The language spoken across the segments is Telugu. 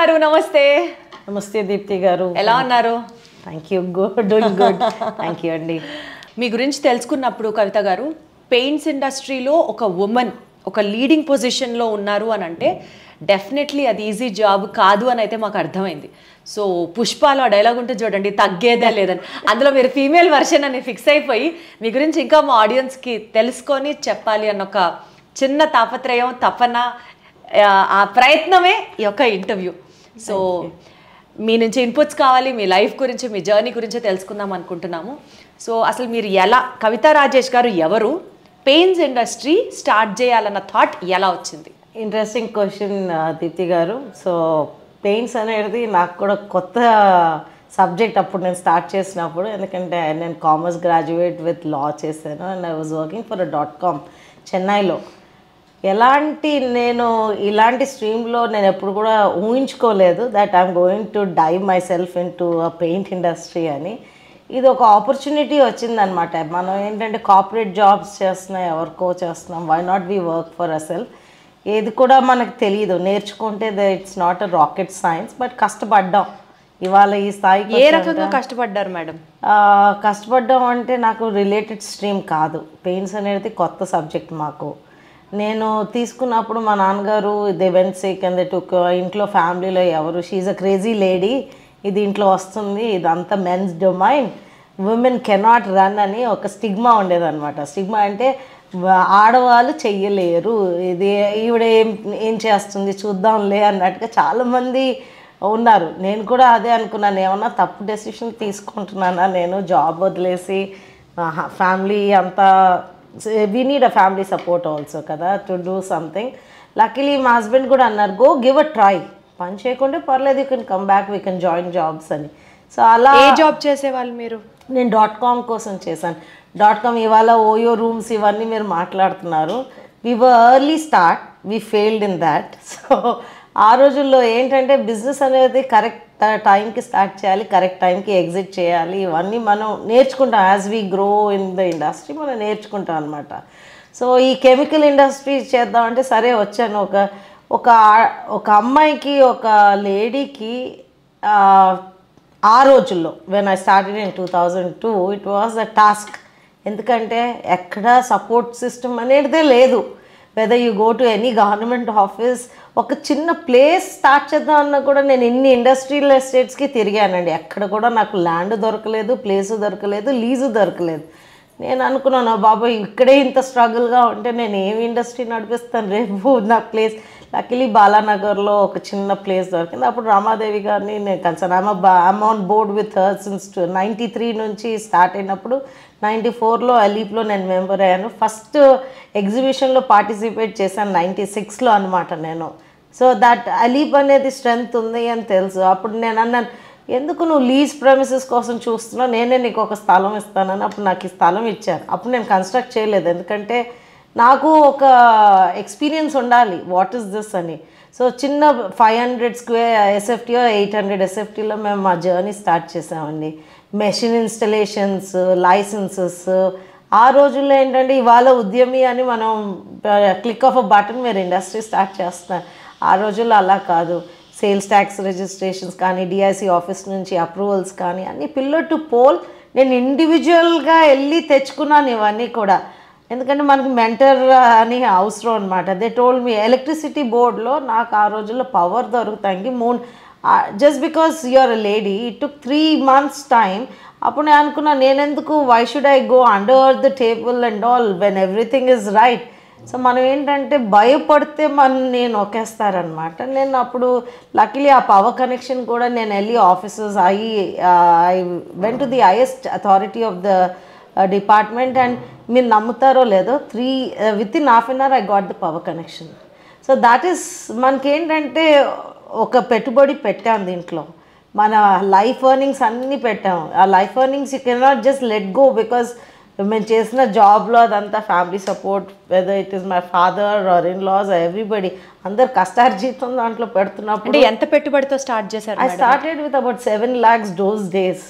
గారు నమస్తే. నమస్తే దీప్తి గారు, ఎలా ఉన్నారు? Thank you, doing good. Thank you అండి. మీ గురించి తెలుసుకున్నప్పుడు కవిత గారు, పెయింట్స్ ఇండస్ట్రీలో ఒక ఉమెన్ ఒక లీడింగ్ పొజిషన్లో ఉన్నారు అని అంటే డెఫినెట్లీ అది ఈజీ జాబ్ కాదు అని అయితే మాకు అర్థమైంది. సో పుష్పాలో ఆ డైలాగ్ ఉంటే చూడండి, తగ్గేదే లేదని. అందులో మీరు ఫీమేల్ వర్షన్ అని ఫిక్స్ అయిపోయి మీ గురించి ఇంకా మా ఆడియన్స్కి తెలుసుకొని చెప్పాలి అన్న ఒక చిన్న తాపత్రయం, తపన, ఆ ప్రయత్నమే ఈ యొక్క ఇంటర్వ్యూ. సో మీ నుంచి ఇన్పుట్స్ కావాలి, మీ లైఫ్ గురించి, మీ జర్నీ గురించి తెలుసుకుందాం అనుకుంటున్నాము. సో అసలు మీరు ఎలా, కవితా రాజేష్ గారు ఎవరు, పెయింట్స్ ఇండస్ట్రీ స్టార్ట్ చేయాలన్న థాట్ ఎలా వచ్చింది? ఇంట్రెస్టింగ్ క్వశ్చన్ దీప్తి గారు. సో పెయింట్స్ అనేది నాకు కూడా కొత్త సబ్జెక్ట్ అప్పుడు నేను స్టార్ట్ చేసినప్పుడు, ఎందుకంటే నేను కామర్స్ గ్రాడ్యుయేట్ విత్ లా చేశాను and I was working for .com చెన్నైలో. నేను ఇలాంటి స్ట్రీమ్లో నేను ఎప్పుడు కూడా ఊహించుకోలేదు that I'm going to dive myself into a paint industry అని. ఇది ఒక ఆపర్చునిటీ వచ్చిందనమాట. మనం ఏంటంటే కార్పొరేట్ జాబ్స్ చేస్తున్నాం, ఎవరికో చేస్తున్నాం, why not be work for a self. ఏది కూడా మనకు తెలియదు, నేర్చుకుంటే it's not a rocket science, but కష్టపడ్డాం ఇవాళ ఈ స్థాయికి. ఏ రకంగా కష్టపడ్డారు మేడం? కష్టపడ్డాం అంటే నాకు రిలేటెడ్ స్ట్రీమ్ కాదు, పెయింట్స్ అనేది కొత్త సబ్జెక్ట్ మాకు. నేను తీసుకున్నప్పుడు మా నాన్నగారు they went sick and they took, ఇంట్లో ఫ్యామిలీలో ఎవరు, షీఈ్ అ క్రేజీ లేడీ, ఇది ఇంట్లో వస్తుంది, ఇదంతా men's domain, women cannot run అని ఒక స్టిగ్మా ఉండేదన్నమాట. స్టిగ్మా అంటే ఆడవాళ్ళు చెయ్యలేరు, ఇది ఈవిడ ఏం చేస్తుంది చూద్దాంలే అన్నట్టుగా చాలామంది ఉన్నారు. నేను కూడా అదే అనుకున్నాను, ఏమన్నా తప్పు డెసిషన్ తీసుకుంటున్నానా నేను, జాబ్ వదిలేసి ఫ్యామిలీ అంతా, we need a family support also కదా టు డూ సంథింగ్. లక్కీలీ మా హస్బెండ్ కూడా అన్నారు, గో గివ్ అ ట్రై, పని చేయకుంటే పర్లేదు, you can come back, we can join jobs అని. సో అలా. ఏ జాబ్ చేసేవాళ్ళు మీరు? నేను .com కోసం చేశాను. .com ఇవాళ ఓయో రూమ్స్ ఇవన్నీ మీరు మాట్లాడుతున్నారు. We were early start, we failed in that. So ఆ రోజుల్లో ఏంటంటే బిజినెస్ అనేది కరెక్ట్ టైంకి స్టార్ట్ చేయాలి, కరెక్ట్ టైంకి ఎగ్జిట్ చేయాలి, ఇవన్నీ మనం నేర్చుకుంటాం. As we grow in the industry మనం నేర్చుకుంటాం అనమాట. సో ఈ కెమికల్ ఇండస్ట్రీ చేద్దామంటే సరే వచ్చాను. ఒక అమ్మాయికి, ఒక లేడీకి ఆ రోజుల్లో when I started in 2002 it was a task. ఎందుకంటే ఎక్కడ సపోర్ట్ సిస్టమ్ అనేదే లేదు. Whether you go to any government office, ఒక చిన్న ప్లేస్ స్టార్ట్ చేద్దాం అన్నా కూడా నేను ఇన్ని ఇండస్ట్రియల్ ఎస్టేట్స్కి తిరిగానండి, ఎక్కడ కూడా నాకు ల్యాండ్ దొరకలేదు, ప్లేసు దొరకలేదు, లీజు దొరకలేదు. నేను అనుకున్నాను, బాబాయ్ ఇక్కడే ఇంత స్ట్రగుల్గా ఉంటే నేను ఏమి ఇండస్ట్రీ నడిపిస్తాను రేపు, నా ప్లేస్. లక్కీలీ బాలానగర్లో ఒక చిన్న ప్లేస్ దొరికింది. అప్పుడు రామాదేవి గారిని నేను కలిసాను. I'm on board with her since 93 నుంచి స్టార్ట్ అయినప్పుడు 94లో అలీప్లో నేను మెంబర్ అయ్యాను. ఫస్ట్ ఎగ్జిబిషన్లో పార్టిసిపేట్ చేశాను 96లో అనమాట నేను. సో దట్ అలీప్ అనేది స్ట్రెంగ్త్ ఉంది అని తెలుసు. అప్పుడు నేను అన్నాను, ఎందుకు నువ్వు లీజ్ ప్రెమిసెస్ కోసం చూస్తున్నావు, నేనే నీకు ఒక స్థలం ఇస్తానని. అప్పుడు నాకు ఈ స్థలం ఇచ్చారు. అప్పుడు నేను కన్స్ట్రక్ట్ చేయలేదు, ఎందుకంటే నాకు ఒక ఎక్స్పీరియన్స్ ఉండాలి, వాట్ ఈస్ దిస్ అని. సో చిన్న 500 స్క్వేర్ ఎస్ఎఫ్టీఓ 800 ఎస్ఎఫ్టీలో మేము మా జర్నీ స్టార్ట్ చేసామండి. Machine installations, licences. ఆ రోజుల్లో ఏంటంటే ఇవాళ ఉద్యమి అని మనం క్లిక్ ఆఫ్ అ బటన్ మీరు ఇండస్ట్రీ స్టార్ట్ చేస్తున్నారు. ఆ రోజుల్లో అలా కాదు. సేల్స్ ట్యాక్స్ రిజిస్ట్రేషన్స్ కానీ, డిఐసి ఆఫీస్ నుంచి అప్రూవల్స్ కానీ అన్నీ పిల్లర్ టు పోల్ నేను ఇండివిజువల్గా వెళ్ళి తెచ్చుకున్నాను ఇవన్నీ కూడా. ఎందుకంటే మనకి మెంటర్ అని అవసరం అనమాట. దే టోల్డ్ మీ ఎలక్ట్రిసిటీ బోర్డ్లో నాకు ఆ రోజుల్లో పవర్ దొరుకుతాయి just because you're a lady. It took 3 months time. అప్పుడు నేను అనుకున్నా, నేనెందుకు, why should I go under the table and all when everything is right. So మనం ఏంటంటే భయపడితే నేను ఒకేస్తారనమాట. నేను అప్పుడు లక్కీలీ ఆ పవర్ కనెక్షన్ కూడా నేను వెళ్ళి offices I went to the highest authority of the department and మీరు నమ్ముతారో లేదో within half an hour I got the power connection. So that is మనకేంటంటే ఒక పెట్టుబడి పెట్టాం దీంట్లో, మన లైఫ్ ఎర్నింగ్స్ అన్నీ పెట్టాము. ఆ life earnings you cannot just let go, because మేము చేసిన జాబ్లో అదంతా family support, whether it is my father or in laws, everybody అందరు కష్టార్జితం దాంట్లో పెడుతున్నప్పుడు. ఎంత పెట్టుబడితో స్టార్ట్ చేశారు? I started with about 7 lakhs those days.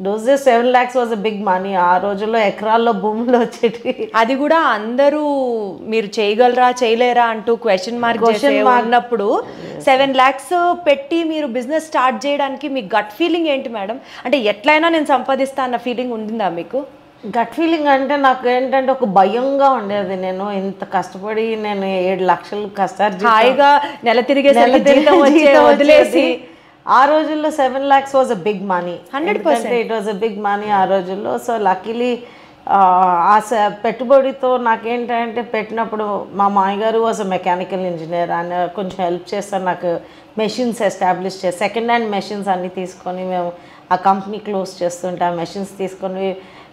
Those days 7 lakhs was a big money. ఆ రోజుల్లో ఎకరాల్లో భూములు వచ్చేటి. అది కూడా అందరూ మీరు చేయగలరా చేయలేరా అంటూ క్వశ్చన్ మార్క్ ఉన్నప్పుడు 7 lakhs పెట్టి మీరు బిజినెస్ స్టార్ట్ చేయడానికి మీ గట్ ఫీలింగ్ ఏంటి మేడం? అంటే ఎట్లయినా నేను సంపాదిస్తా అన్న ఫీలింగ్ ఉండిందా మీకు? గట్ ఫీలింగ్ అంటే నాకు ఏంటంటే ఒక భయంగా ఉండేది. నేను ఇంత కష్టపడి నేను 7 లక్షలు కష్టార్జితం హాయిగా నెల తిరిగే వదిలేసి ఆ రోజుల్లో 7 lakhs was a big money. 100% it was a big money ఆ రోజుల్లో. సో లక్కీలీ ఆ పెట్టుబడితో నాకేంటంటే పెట్టినప్పుడు మా మామగారు వాజ్ అ మెకానికల్ ఇంజనీర్. ఆయన కొంచెం హెల్ప్ చేస్తారు నాకు మెషిన్స్ ఎస్టాబ్లిష్ చేసి సెకండ్ హ్యాండ్ మెషిన్స్ అన్నీ తీసుకొని మేము ఆ కంపెనీ క్లోజ్ చేస్తుంటే ఆ మెషిన్స్ తీసుకొని.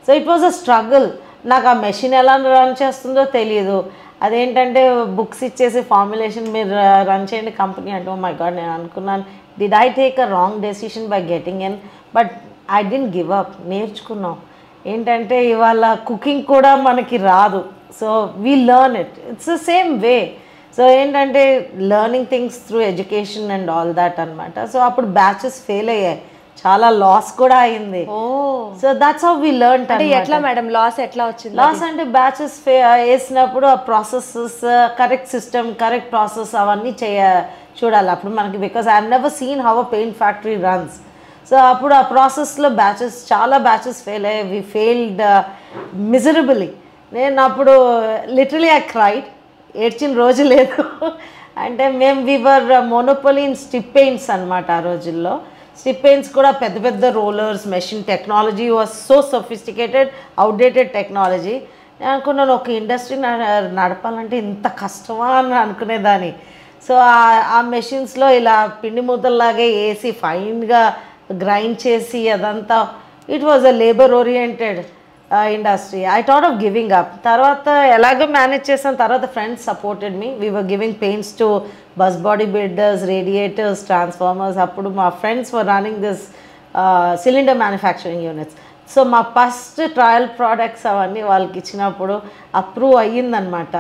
So it was a struggle. నాకు ఆ మెషిన్ ఎలా రన్ చేస్తుందో తెలియదు. అదేంటంటే బుక్స్ ఇచ్చేసి ఫార్ములేషన్ మీరు రన్ చేయండి కంపెనీ అంటే ఓ మై గాడ్ నేను అనుకున్నాను did I take a wrong decision by getting in, but I don't give up. నేర్చుకున్నాం ఏంటంటే ఇవాళ కుకింగ్ కూడా మనకి రాదు. So we learn it, it's the same way. So ఏంటంటే learning things through education and all that అనమాట. సో అప్పుడు బ్యాచెస్ ఫెయిల్ అయ్యాయి, చాలా లాస్ కూడా అయింది. So that's how we learn. అంటే ఎట్లా మేడం లాస్ ఎట్లా వచ్చింది? లాస్ అంటే బ్యాచెస్ వేసినప్పుడు ఆ processes correct system correct process అవన్నీ చూడాలి అప్పుడు మనకి. Because I have never seen how a paint factory runs. So అప్పుడు ఆ ప్రాసెస్లో చాలా బ్యాచెస్ ఫెయిల్ అయ్యాయి. వి ఫెయిల్డ్ మిజరబుల్లీ. నేను అప్పుడు లిటరలీ ఐ క్రైడ్, ఏడ్చిన రోజు లేదు. అంటే మేము we were monopoly in strip paints అనమాట ఆ రోజుల్లో. స్ట్రిప్ పెయింట్స్ కూడా పెద్ద పెద్ద rollers, machine technology was so sophisticated, outdated technology. నేను అనుకున్నాను ఒక ఇండస్ట్రీ నడపాలంటే ఇంత కష్టమా అని అనుకునేదాన్ని. సో ఆ మెషిన్స్లో ఇలా పిండి ముద్దల్లాగే వేసి ఫైన్గా గ్రైండ్ చేసి అదంతా it was a labour oriented industry. I thought of giving up. తర్వాత ఎలాగో మేనేజ్ చేసాను. తర్వాత friends supported me. We were giving paints to bus body builders, radiators, transformers. అప్పుడు మా friends were running this cylinder manufacturing units. So మా ఫస్ట్ ట్రయల్ ప్రోడక్ట్స్ అవన్నీ వాళ్ళకి ఇచ్చినప్పుడు అప్రూవ్ అయ్యిందనమాట.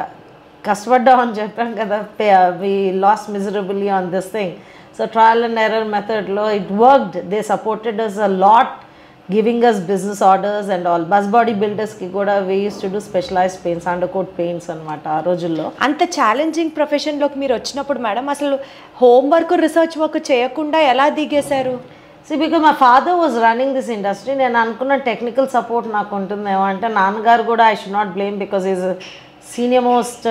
కష్టపడ్డామని చెప్పాను కదా, we last miserably on this thing. So trial and error మెథడ్లో it worked. They supported us a lot, giving us business orders and all. Bus body బిల్డర్స్కి కూడా we use to do specialised paints, undercoat paints అనమాట ఆ రోజుల్లో. అంత ఛాలెంజింగ్ ప్రొఫెషన్లోకి మీరు వచ్చినప్పుడు మేడం అసలు హోంవర్క్ రీసెర్చ్ వర్క్ చేయకుండా ఎలా దిగేశారు? See, because my father was running this industry, నేను అనుకున్న టెక్నికల్ సపోర్ట్ నాకు ఉంటుందేమో అంటే నాన్నగారు కూడా I should not blame because is senior most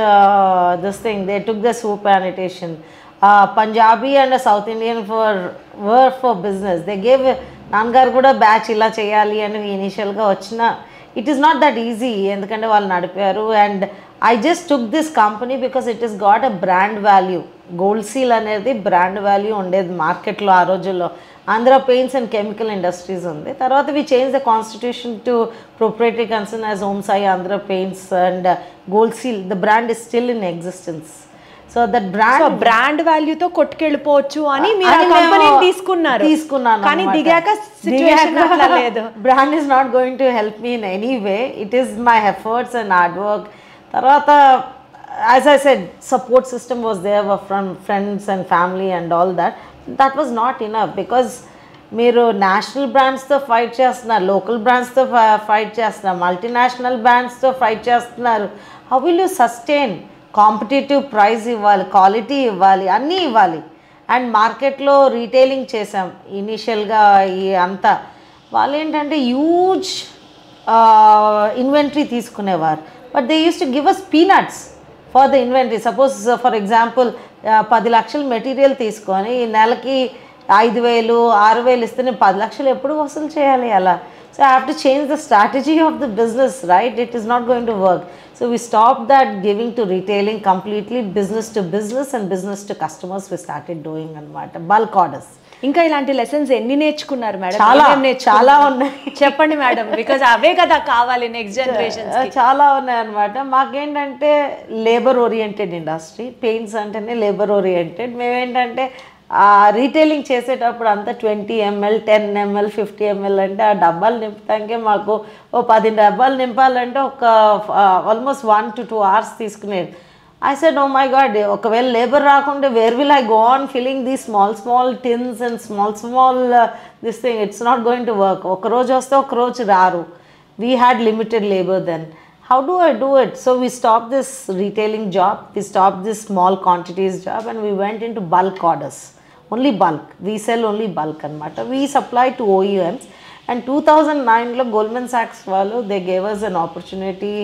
this thing they took the soup sanitation. Punjabi and south Indian for business they gave. నాన్నగారు కూడా బ్యాచ్ ఇలా చేయాలి అని ఇనిషియల్గా వచ్చిన it is not that easy ఎందుకంటే వాళ్ళు నడిపారు. And I just took this company because it is got a brand value. Gold seal అనేది బ్రాండ్ వాల్యూ ఉండేది మార్కెట్లో ఆ రోజుల్లో. Andhra paints and chemical industries ఉంది. తర్వాత we change the constitution to proprietary concern as Om Sai Andhra paints and gold seal. The brand is still in existence. So that brand వాల్యూతో కొట్టుకెళ్ళిపోవచ్చు అని మీరు ఆ కంపెనీని తీసుకున్నాను. కానీ దిగాక సిచువేషన్ అట్లా లేదు. Brand is not going to help me in any way. It is my efforts and hard work. తర్వాత as I said support system was there from friends and family and all that. That was not enough because మీరు నేషనల్ బ్రాండ్స్తో ఫైట్ చేస్తున్నారు, లోకల్ బ్రాండ్స్తో ఫైట్ చేస్తున్నారు, మల్టీనేషనల్ బ్రాండ్స్తో ఫైట్ చేస్తున్నారు. How will you sustain? Competitive price ఇవ్వాలి, క్వాలిటీ ఇవ్వాలి, అన్నీ ఇవ్వాలి. అండ్ మార్కెట్లో రీటైలింగ్ చేసాం ఇనీషియల్గా. ఈ అంతా వాళ్ళు ఏంటంటే హ్యూజ్ ఇన్వెంటరీ తీసుకునేవారు. But they use to give us peanuts for the inventory. Suppose for example 10 లక్షలు మెటీరియల్ తీసుకొని నెలకి 5,000 6,000 ఇస్తే నేను 10 లక్షలు ఎప్పుడు వసూలు చేయాలి అలా? So I have to change the strategy of the business, right? It is not going to work. So we stopped that giving to retailing completely, business to business and business to customers we started doing anamata, bulk orders. ఇంకా ఇలాంటి లెసన్స్ ఎన్ని నేర్చుకున్నారు మేడం? చాలా ఉన్నాయి, చెప్పండి మేడం, బికాజ్ అవే కదా కావాలి నెక్స్ట్ జనరేషన్. చాలా ఉన్నాయి అనమాట. మాకేంటంటే లేబర్ ఓరియంటెడ్ ఇండస్ట్రీ, పెయింట్స్ అంటేనే లేబర్ ఓరియంటెడ్. మేమేంటంటే రీటైలింగ్ చేసేటప్పుడు అంతా 20 ml 10 ml 50 ml అంటే ఆ డబ్బాలు నింపుతాకే మాకు 10 డబ్బాలు నింపాలంటే ఒక ఆల్మోస్ట్ 1 to 2 hours తీసుకునేది. I said, oh my God, ఒకవేళ లేబర్ రాకుంటే where will I go on filling these small tins and small this thing? It's not going to work. ఒక రోజు వస్తే ఒక రోజు రారు. We had limited labor then. How do I do it? So we stopped this retailing job, we stopped this small quantities job, and we went into bulk orders. Only bulk. We sell only bulk anamata. We supply to OEMs. And 2009 Goldman Sachs వాళ్ళు they gave us an opportunity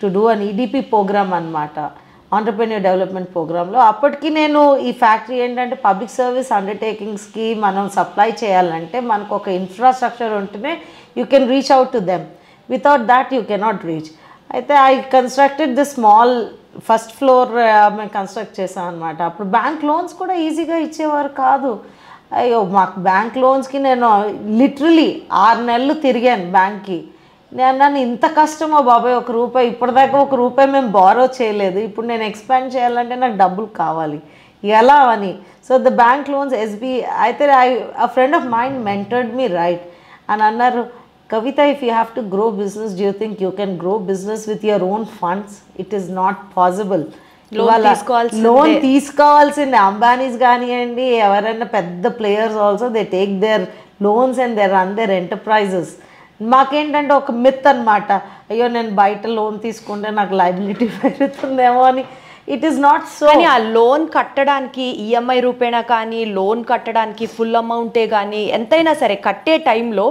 to do an EDP program అనమాట, ఆంటర్ప్రెన్యూర్ డెవలప్మెంట్ ప్రోగ్రాంలో. అప్పటికి నేను ఈ ఫ్యాక్టరీ ఏంటంటే పబ్లిక్ సర్వీస్ అండర్టేకింగ్స్కి మనం సప్లై చేయాలంటే మనకు ఒక ఇన్ఫ్రాస్ట్రక్చర్ ఉంటేనే you can reach out to them, without that you cannot reach. అయితే I constructed the small first floor మేము కన్స్ట్రక్ట్ చేసాం అనమాట. అప్పుడు బ్యాంక్ లోన్స్ కూడా ఈజీగా ఇచ్చేవారు కాదు. అయ్యో మాకు బ్యాంక్ లోన్స్కి నేను లిటరలీ 6 నెలలు తిరిగాను బ్యాంక్కి. నన్ను ఇంత కష్టమో బాబాయ్, ₹1 ఇప్పటిదాకా ₹1 మేము బారో చేయలేదు, ఇప్పుడు నేను ఎక్స్పాండ్ చేయాలంటే నాకు డబ్బులు కావాలి, ఎలా అని. So the bank loans SBI. అయితే a friend of mine mentored me, right, అని అన్నారు, Kavita, if you have to grow business, do you think you can grow business with your own funds? It is not possible. Loan తీసుకోవాల్సిందే. అంబానీస్ కానివ్వండి, ఎవరైనా పెద్ద players also they take their loans and they run their enterprises. మాకేంటంటే ఒక మిత్ అనమాట, అయ్యో నేను బయట లోన్ తీసుకుంటే నాకు లయబిలిటీ పెరుగుతుందేమో అని. It is not so. కానీ ఆ లోన్ కట్టడానికి ఈఎంఐ రూపేణా కానీ, లోన్ కట్టడానికి ఫుల్ అమౌంటే కానీ ఎంతైనా సరే కట్టే టైంలో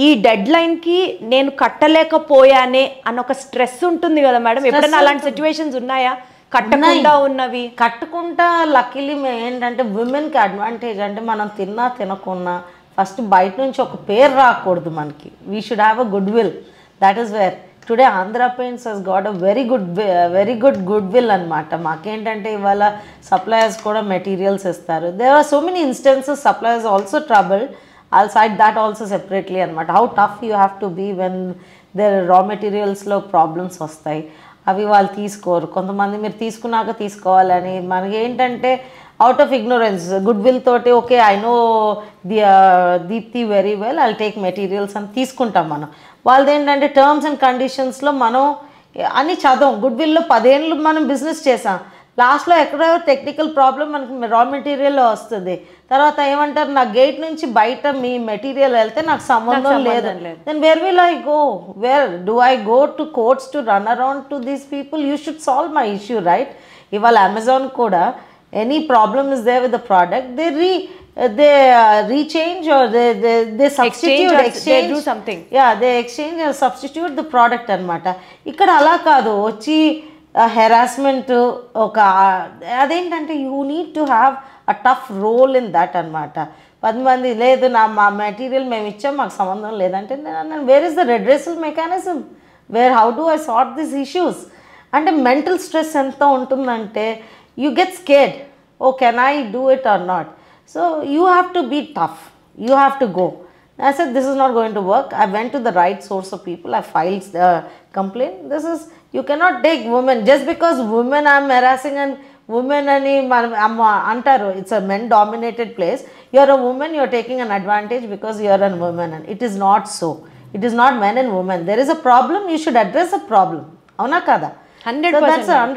ఈ డెడ్ లైన్కి నేను కట్టలేకపోయానే అన్న ఒక స్ట్రెస్ ఉంటుంది కదా మేడం. ఎప్పుడైనా అలాంటి సిచ్యువేషన్స్ ఉన్నాయా కట్టకుండా ఉన్నవి? కట్టుకుంటా. లక్కీలీ మేము ఏంటంటే విమెన్కి అడ్వాంటేజ్ అంటే మనం తిన్నా తినకున్నా ఫస్ట్ బయట నుంచి ఒక పేరు రాకూడదు మనకి. We should have a goodwill. That is where today Andhra paints has got a very goodwill అనమాట. మాకేంటంటే ఇవాళ సప్లయర్స్ కూడా మెటీరియల్స్ ఇస్తారు. There are so many instances suppliers also trouble. I'll cite that also separately అనమాట. How tough you have to be when there raw మెటీరియల్స్లో ప్రాబ్లమ్స్ వస్తాయి. అవి వాళ్ళు తీసుకోరు. కొంతమంది మీరు తీసుకున్నాక తీసుకోవాలని, మనకి ఏంటంటే out of ignorance good will తోటి okay I know Deepti very well, I'll take materials అని తీసుకుంటాం మనం. వాళ్ళది ఏంటంటే టర్మ్స్ అండ్ కండిషన్స్లో మనం అని చదవం. గుడ్ విల్లో 10 ఏళ్ళు మనం బిజినెస్ చేసాం, లాస్ట్లో ఎక్కడో టెక్నికల్ ప్రాబ్లం మనకి రా మెటీరియల్లో వస్తుంది. తర్వాత ఏమంటారు, నా గేట్ నుంచి బయట మీ మెటీరియల్ వెళ్తే నాకు సంబంధం లేదు. Then where will I go? Where do I go to courts to run around to these people? You should solve my issue, right? ఇవాళ అమెజాన్ కూడా any problem is there with the product, they rechange or they substitute, exchange do something. Yeah, they exchange or substitute the product అనమాట. ఇక్కడ అలా కాదు, వచ్చి హెరాస్మెంట్ ఒక అదేంటంటే you need to have a tough role in that అనమాట. 10 మంది లేదు మా మెటీరియల్ మేము ఇచ్చాం మాకు సంబంధం లేదంటే నేను where is the redressal mechanism, where how do I sort this issues? అంటే మెంటల్ స్ట్రెస్ ఎంత ఉంటుందంటే you get scared, oh can I do it or not? So you have to be tough, you have to go. I said this is not going to work. I went to the right source of people. I filed the complaint. This is, you cannot take women just because women I'm harassing and women ani antaru. It's a men dominated place. You're a woman, you're taking an advantage because you're a woman, and it is not so. It is not men and women. There is a problem, you should address a problem. Avuna kada? 100%. So that's 100